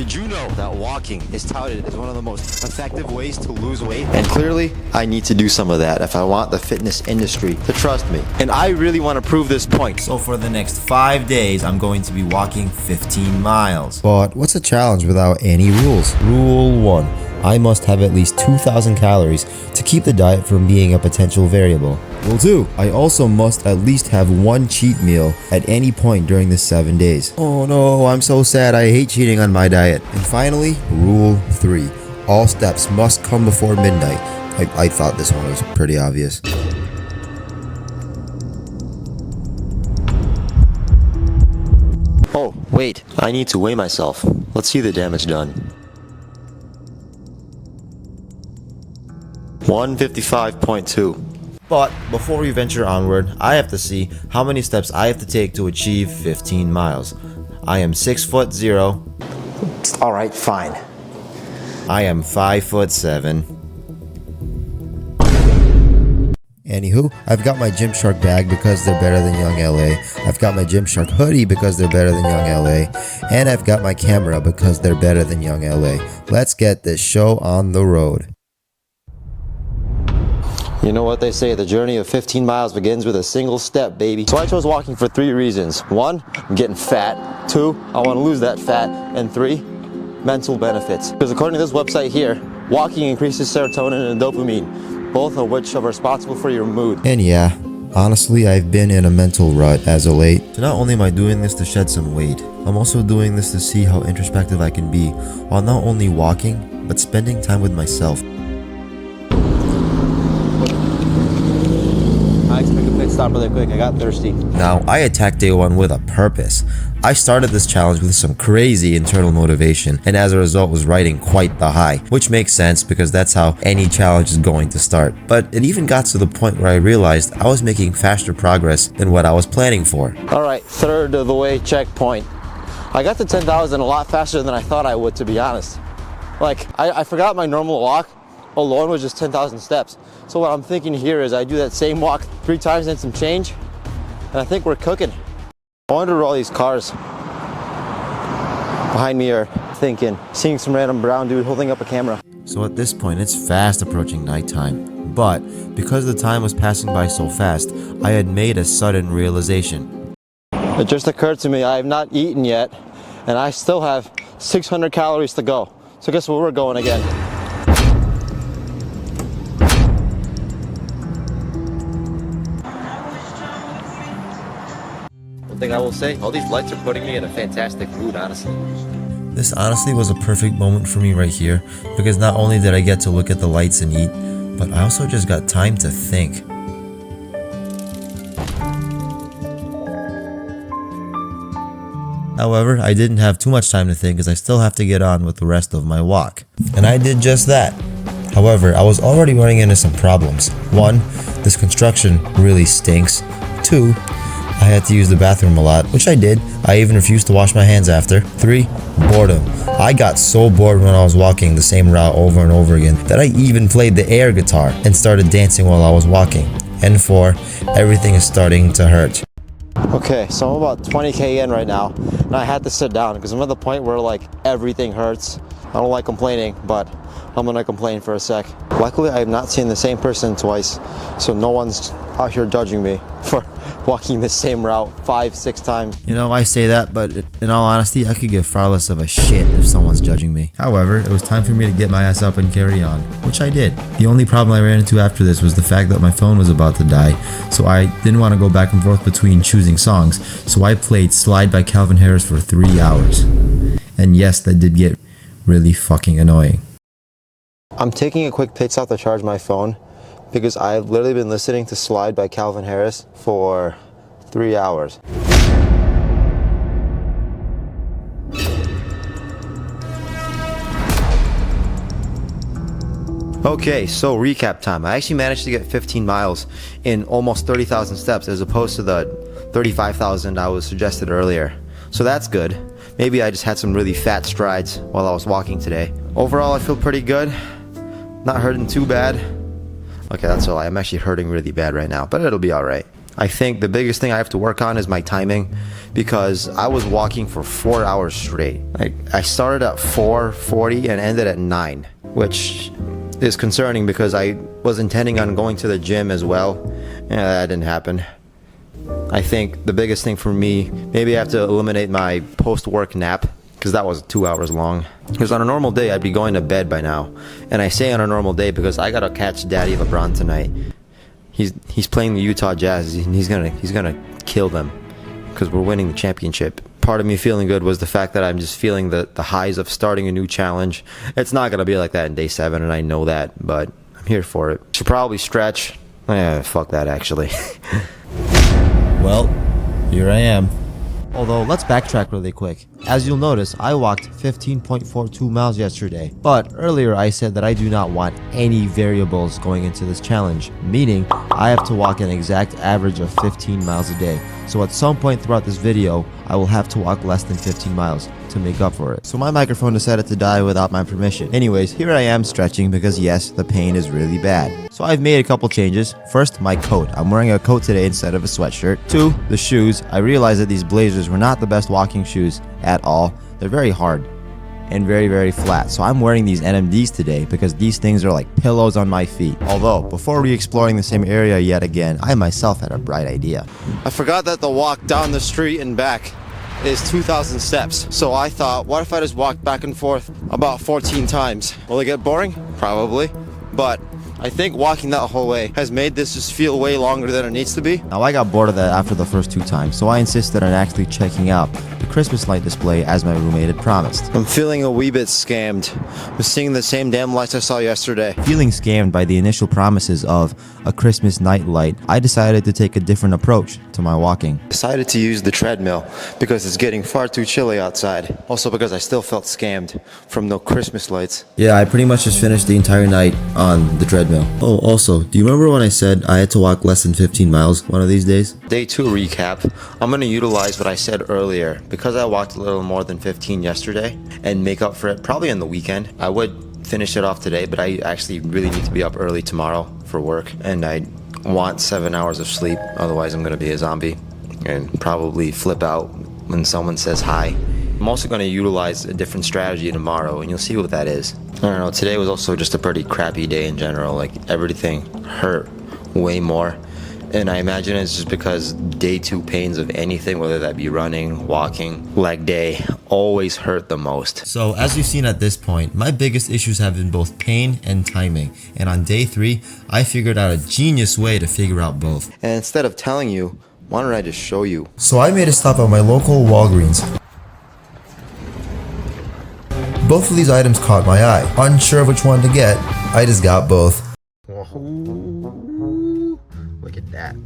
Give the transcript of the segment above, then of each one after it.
Did you know that walking is touted as one of the most effective ways to lose weight? And clearly, I need to do some of that if I want the fitness industry to trust me. And I really want to prove this point. So for the next 5 days, I'm going to be walking 15 miles. But what's a challenge without any rules? Rule 1. I must have at least 2,000 calories to keep the diet from being a potential variable. Rule 2. I also must at least have one cheat meal at any point during the 7 days. Oh no, I'm so sad. I hate cheating on my diet. And finally, Rule 3. All steps must come before midnight. I thought this one was pretty obvious. Oh, wait. I need to weigh myself. Let's see the damage done. 155.2. But before we venture onward, I have to see how many steps I have to take to achieve 15 miles. I am 6'0". Alright, fine. I am 5'7". Anywho, I've got my Gymshark bag because they're better than Young LA. I've got my Gymshark hoodie because they're better than Young LA. And I've got my camera because they're better than Young LA. Let's get this show on the road. You know what they say, the journey of 15 miles begins with a single step, baby. So I chose walking for 3 reasons. 1, I'm getting fat. 2, I want to lose that fat. And 3, mental benefits. Because according to this website here, walking increases serotonin and dopamine, both of which are responsible for your mood. And yeah, honestly, I've been in a mental rut as of late. So not only am I doing this to shed some weight, I'm also doing this to see how introspective I can be while not only walking, but spending time with myself. I took a pit stop really quick. I got thirsty. Now, I attacked day 1 with a purpose. I started this challenge with some crazy internal motivation, and as a result was riding quite the high, which makes sense because that's how any challenge is going to start. But it even got to the point where I realized I was making faster progress than what I was planning for. Alright, third of the way checkpoint. I got to 10,000 a lot faster than I thought I would, to be honest. Like, I forgot my normal walk alone was just 10,000 steps. So what I'm thinking here is I do that same walk 3 times and some change, and I think we're cooking. I wonder what all these cars behind me are thinking, seeing some random brown dude holding up a camera. So at this point, it's fast approaching nighttime. But because the time was passing by so fast, I had made a sudden realization. It just occurred to me I have not eaten yet, and I still have 600 calories to go. So guess where we're going again? One thing I will say, all these lights are putting me in a fantastic mood, honestly. This honestly was a perfect moment for me right here, because not only did I get to look at the lights and eat, but I also just got time to think. However, I didn't have too much time to think as I still have to get on with the rest of my walk. And I did just that. However, I was already running into some problems. 1, this construction really stinks. 2, I had to use the bathroom a lot, which I did. I even refused to wash my hands after. 3, boredom. I got so bored when I was walking the same route over and over again that I even played the air guitar and started dancing while I was walking. And 4, everything is starting to hurt. Okay, so I'm about 20k in right now, and I had to sit down because I'm at the point where like everything hurts. I don't like complaining, but I'm gonna complain for a sec. Luckily, I have not seen the same person twice, so no one's out here judging me for walking the same route 5-6 times. You know, I say that, but in all honesty, I could give far less of a shit if someone's judging me. However, it was time for me to get my ass up and carry on, which I did. The only problem I ran into after this was the fact that my phone was about to die, so I didn't want to go back and forth between choosing songs, so I played Slide by Calvin Harris for 3 hours. And yes, that did get really fucking annoying. I'm taking a quick pit stop to charge my phone because I've literally been listening to Slide by Calvin Harris for 3 hours. Okay, so recap time. I actually managed to get 15 miles in almost 30,000 steps as opposed to the 35,000 I was suggested earlier. So that's good. Maybe I just had some really fat strides while I was walking today. Overall, I feel pretty good. Not hurting too bad. Okay, that's a lie. I'm actually hurting really bad right now, but it'll be alright. I think the biggest thing I have to work on is my timing, because I was walking for 4 hours straight. I started at 4:40 and ended at 9, which is concerning because I was intending on going to the gym as well. Yeah, that didn't happen. I think the biggest thing for me, maybe I have to eliminate my post-work nap, because that was 2 hours long. Because on a normal day, I'd be going to bed by now. And I say on a normal day because I gotta catch Daddy LeBron tonight. He's playing the Utah Jazz, and he's gonna kill them because we're winning the championship. Part of me feeling good was the fact that I'm just feeling the highs of starting a new challenge. It's not gonna be like that in day 7, and I know that, but I'm here for it. Should probably stretch. Fuck that actually. Well, here I am. Although, let's backtrack really quick. As you'll notice, I walked 15.42 miles yesterday. But earlier I said that I do not want any variables going into this challenge, meaning I have to walk an exact average of 15 miles a day. So at some point throughout this video, I will have to walk less than 15 miles to make up for it. So my microphone decided to die without my permission. Anyways, here I am stretching because yes, the pain is really bad. So I've made a couple changes. First, my coat. I'm wearing a coat today instead of a sweatshirt. 2, the shoes. I realized that these Blazers were not the best walking shoes at all. They're very hard and very, very flat. So I'm wearing these NMDs today because these things are like pillows on my feet. Although, before re-exploring the same area yet again, I myself had a bright idea. I forgot that the walk down the street and back is 2,000 steps. So I thought, what if I just walked back and forth about 14 times? Will it get boring? Probably. But I think walking that whole way has made this just feel way longer than it needs to be. Now I got bored of that after the first 2 times, so I insisted on actually checking out the Christmas light display as my roommate had promised. I'm feeling a wee bit scammed. I'm seeing the same damn lights I saw yesterday. Feeling scammed by the initial promises of a Christmas night light, I decided to take a different approach to my walking. Decided to use the treadmill because it's getting far too chilly outside. Also because I still felt scammed from no Christmas lights. Yeah, I pretty much just finished the entire night on the treadmill. Oh, also, do you remember when I said I had to walk less than 15 miles one of these days? Day 2 recap. I'm going to utilize what I said earlier. Because I walked a little more than 15 yesterday and make up for it probably on the weekend. I would finish it off today, but I actually really need to be up early tomorrow for work. And I want 7 hours of sleep. Otherwise, I'm going to be a zombie and probably flip out when someone says hi. I'm also going to utilize a different strategy tomorrow, and you'll see what that is. I don't know, today was also just a pretty crappy day in general. Like, everything hurt way more. And I imagine it's just because day 2 pains of anything, whether that be running, walking, leg day, always hurt the most. So as you've seen at this point, my biggest issues have been both pain and timing. And on day 3, I figured out a genius way to figure out both. And instead of telling you, why don't I just show you? So I made a stop at my local Walgreens. Both of these items caught my eye. Unsure of which one to get, I just got both. Look at that.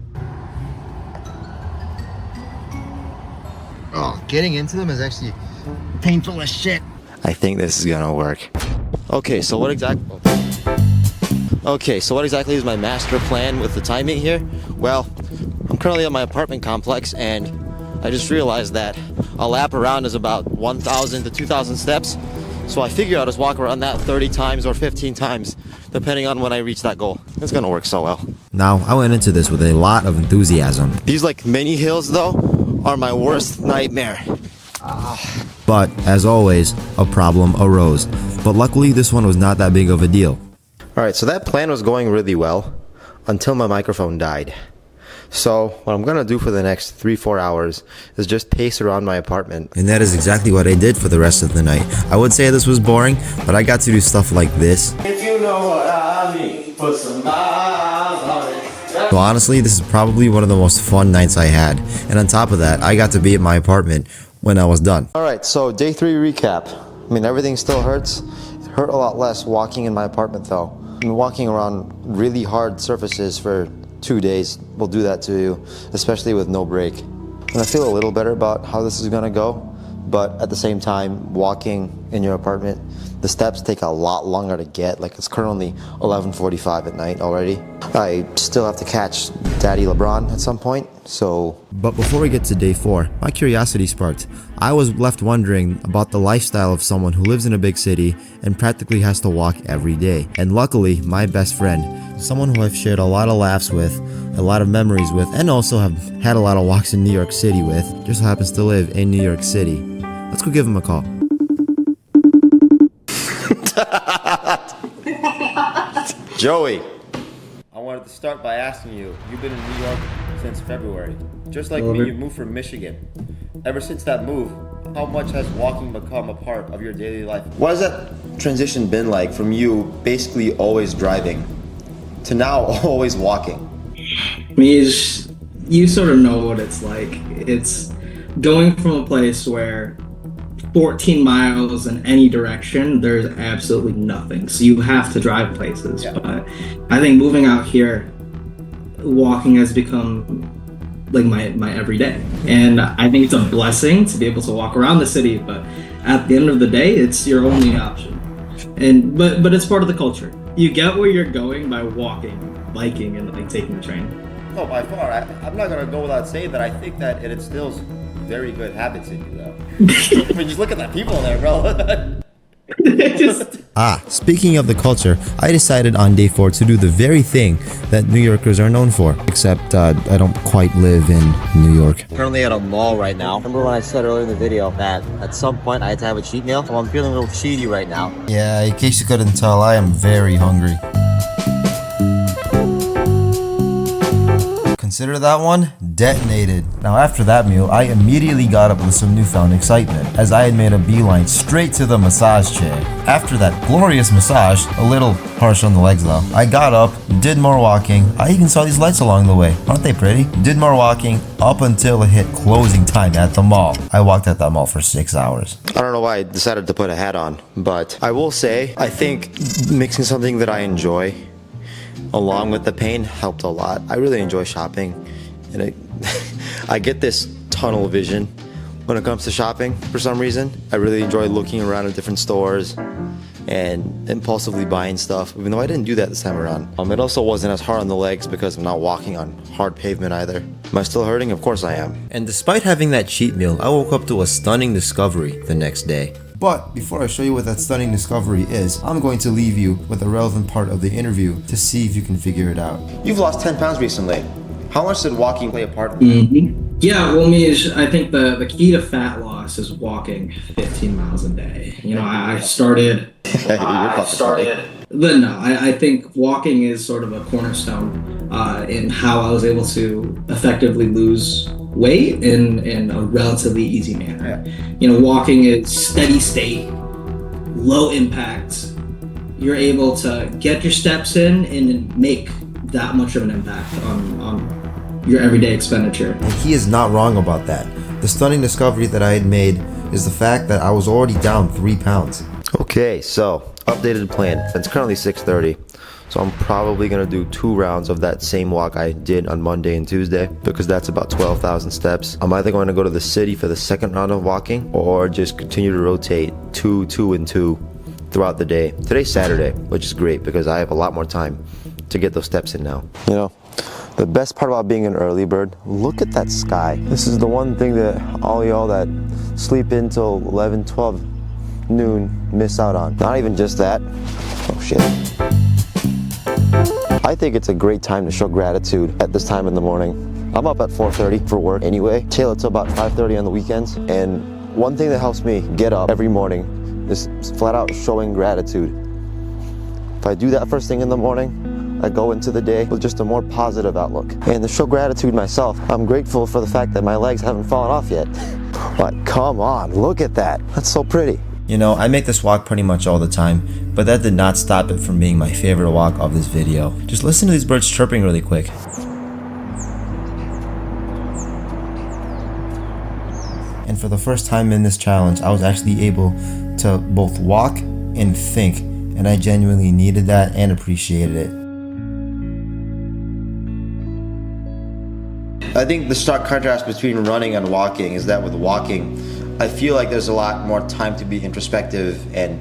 Oh, getting into them is actually painful as shit. I think this is gonna work. Okay, so what exactly is my master plan with the timing here? Well, I'm currently at my apartment complex and I just realized that a lap around is about 1,000 to 2,000 steps. So I figure I'll just walk around that 30 times or 15 times, depending on when I reach that goal. It's gonna work so well. Now, I went into this with a lot of enthusiasm. These like mini hills though, are my worst nightmare. But, as always, a problem arose. But luckily, this one was not that big of a deal. Alright, so that plan was going really well until my microphone died. So what I'm gonna do for the next 3-4 hours is just pace around my apartment. And that is exactly what I did for the rest of the night. I would say this was boring, but I got to do stuff like this. If you know what I mean, put some miles on it. So honestly, this is probably one of the most fun nights I had. And on top of that, I got to be at my apartment when I was done. Alright, so day 3 recap. I mean, everything still hurts. It hurt a lot less walking in my apartment though. I've been walking around really hard surfaces for 2 days will do that to you, especially with no break. And I feel a little better about how this is gonna go, but at the same time, walking in your apartment, the steps take a lot longer to get. Like, it's currently 11:45 at night already. I still have to catch Daddy LeBron at some point, so... But before we get to day 4, my curiosity sparked. I was left wondering about the lifestyle of someone who lives in a big city and practically has to walk every day. And luckily, my best friend, someone who I've shared a lot of laughs with, a lot of memories with, and also have had a lot of walks in New York City with, just so happens to live in New York City. Let's go give him a call. Joey, I wanted to start by asking you, you've been in New York since February. Just like me, you moved from Michigan. Ever since that move, how much has walking become a part of your daily life? What has that transition been like from you basically always driving to now always walking? Meej, you sort of know what it's like. It's going from a place where 14 miles in any direction, there's absolutely nothing. So you have to drive places. Yeah. But I think moving out here, walking has become like my everyday. And I think it's a blessing to be able to walk around the city, but at the end of the day, it's your only option. And but it's part of the culture. You get where you're going by walking, biking, and like taking the train. Oh, by far. I'm not gonna go without saying that I think that it instills very good habits in you, though. I mean, just look at the people there, bro. Speaking of the culture, I decided on day 4 to do the very thing that New Yorkers are known for. Except I don't quite live in New York. Currently at a mall right now. Remember when I said earlier in the video that at some point I had to have a cheat meal? Well, I'm feeling a little cheaty right now. Yeah, in case you couldn't tell, I am very hungry. Consider that one detonated. Now after that meal, I immediately got up with some newfound excitement as I had made a beeline straight to the massage chair. After that glorious massage, a little harsh on the legs though, I got up, did more walking. I even saw these lights along the way. Aren't they pretty? Did more walking up until it hit closing time at the mall. I walked at that mall for 6 hours. I don't know why I decided to put a hat on, but I will say I think mixing something that I enjoy along with the pain helped a lot. I really enjoy shopping, and I get this tunnel vision when it comes to shopping for some reason. I really enjoy looking around at different stores and impulsively buying stuff, even though I didn't do that this time around. It also wasn't as hard on the legs because I'm not walking on hard pavement either. Am I still hurting? Of course I am. And despite having that cheat meal, I woke up to a stunning discovery the next day. But before I show you what that stunning discovery is, I'm going to leave you with a relevant part of the interview to see if you can figure it out. You've lost 10 pounds recently. How much did walking play a part in that? Yeah, well, Meej, I think the key to fat loss is walking 15 miles a day. You know, I started. But no, I think walking is sort of a cornerstone in how I was able to effectively lose weight in a relatively easy manner. Yeah. You know, walking is steady state, low impact. You're able to get your steps in and make that much of an impact on your everyday expenditure. And he is not wrong about that. The stunning discovery that I had made is the fact that I was already down 3 pounds. Okay, so updated plan. It's currently 6:30. So I'm probably gonna do 2 rounds of that same walk I did on Monday and Tuesday, because that's about 12,000 steps. I'm either going to go to the city for the second round of walking or just continue to rotate 2, 2, and 2 throughout the day. Today's Saturday, which is great because I have a lot more time to get those steps in now. You know, the best part about being an early bird, look at that sky. This is the one thing that all y'all that sleep in till 11, 12 noon miss out on. Not even just that. Oh shit. I think it's a great time to show gratitude at this time in the morning. I'm up at 4:30 for work anyway, till it's about 5:30 on the weekends, and one thing that helps me get up every morning is flat out showing gratitude. If I do that first thing in the morning, I go into the day with just a more positive outlook. And to show gratitude myself, I'm grateful for the fact that my legs haven't fallen off yet. But come on, look at that. That's so pretty. You know, I make this walk pretty much all the time, but that did not stop it from being my favorite walk of this video. Just listen to these birds chirping really quick. And for the first time in this challenge, I was actually able to both walk and think, and I genuinely needed that and appreciated it. I think the stark contrast between running and walking is that with walking, I feel like there's a lot more time to be introspective and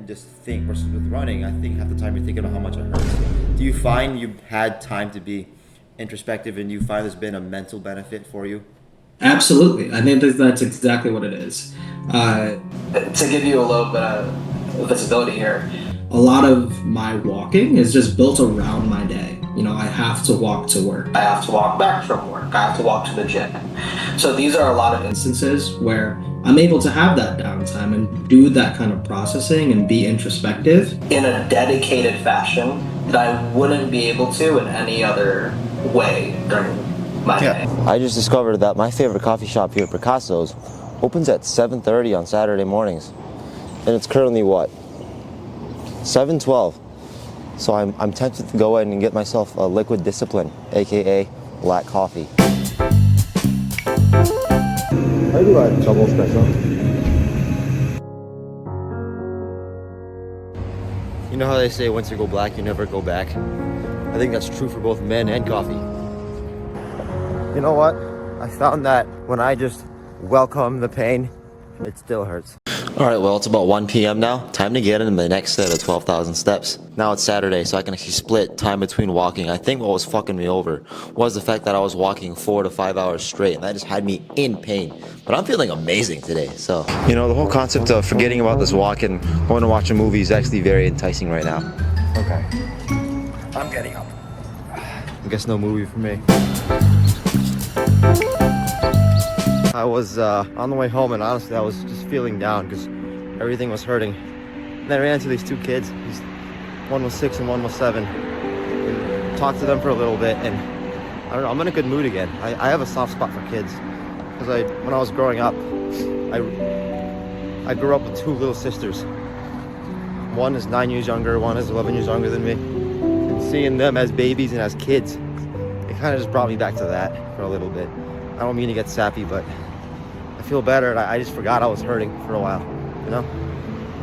just think, versus with running, I think half the time you're thinking about how much it hurts. Do you find you've had time to be introspective and you find there's been a mental benefit for you? Absolutely. I think that's exactly what it is. To give you a little bit of visibility here, a lot of my walking is just built around my day. You know, I have to walk to work. I have to walk back from work. I have to walk to the gym. So these are a lot of instances where I'm able to have that downtime and do that kind of processing and be introspective in a dedicated fashion that I wouldn't be able to in any other way during my day. I just discovered that my favorite coffee shop here, Picasso's, opens at 7:30 on Saturday mornings. And it's currently what? 7:12. So I'm tempted to go in and get myself a liquid discipline, aka black coffee. I do like double espresso. You know how they say once you go black, you never go back? I think that's true for both men and coffee. You know what? I found that when I just welcome the pain, it still hurts. All right, well, it's about 1 p.m. now. Time to get into the next set of 12,000 steps. Now it's Saturday, so I can actually split time between walking. I think what was fucking me over was the fact that I was walking 4 to 5 hours straight, and that just had me in pain. But I'm feeling amazing today, so. You know, the whole concept of forgetting about this walk and going to watch a movie is actually very enticing right now. Okay. I'm getting up. I guess no movie for me. I was on the way home, and honestly I was just feeling down because everything was hurting. And I ran into these two kids. One was 6 and one was 7. And talked to them for a little bit, and I don't know, I'm in a good mood again. I have a soft spot for kids because when I was growing up, I grew up with 2 little sisters. One is 9 years younger, one is 11 years younger than me. And seeing them as babies and as kids, it kind of just brought me back to that for a little bit. I don't mean to get sappy, but I feel better, and I just forgot I was hurting for a while, you know?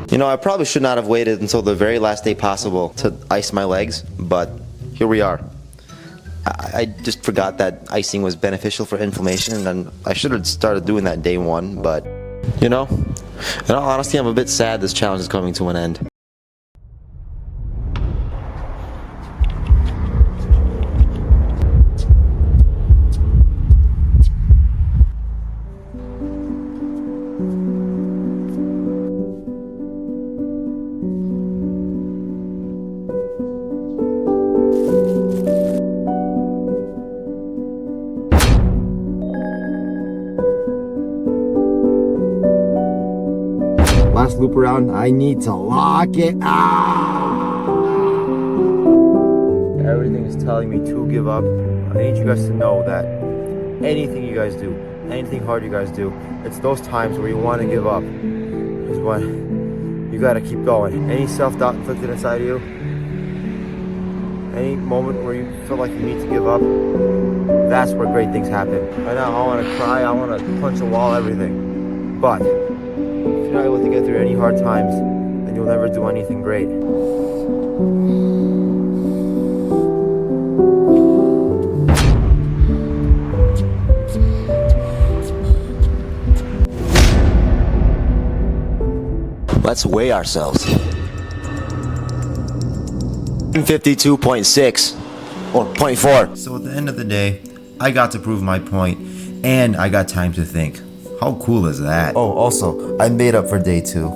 You know, I probably should not have waited until the very last day possible to ice my legs, but here we are. I just forgot that icing was beneficial for inflammation, and I should have started doing that day 1, but, you know, in all honesty, I'm a bit sad this challenge is coming to an end. Last loop around, I need to lock it out. Everything is telling me to give up. I need you guys to know that anything you guys do, anything hard you guys do, it's those times where you want to give up is when you gotta keep going. Any self-doubt inflicted inside of you, any moment where you feel like you need to give up, that's where great things happen. Right now, I want to cry, I want to punch a wall, everything. But if you're not able to get through any hard times, then you'll never do anything great. Let's weigh ourselves. 52.6 or 0.4. So at the end of the day, I got to prove my point, and I got time to think. How cool is that? Oh, also, I made up for day 2.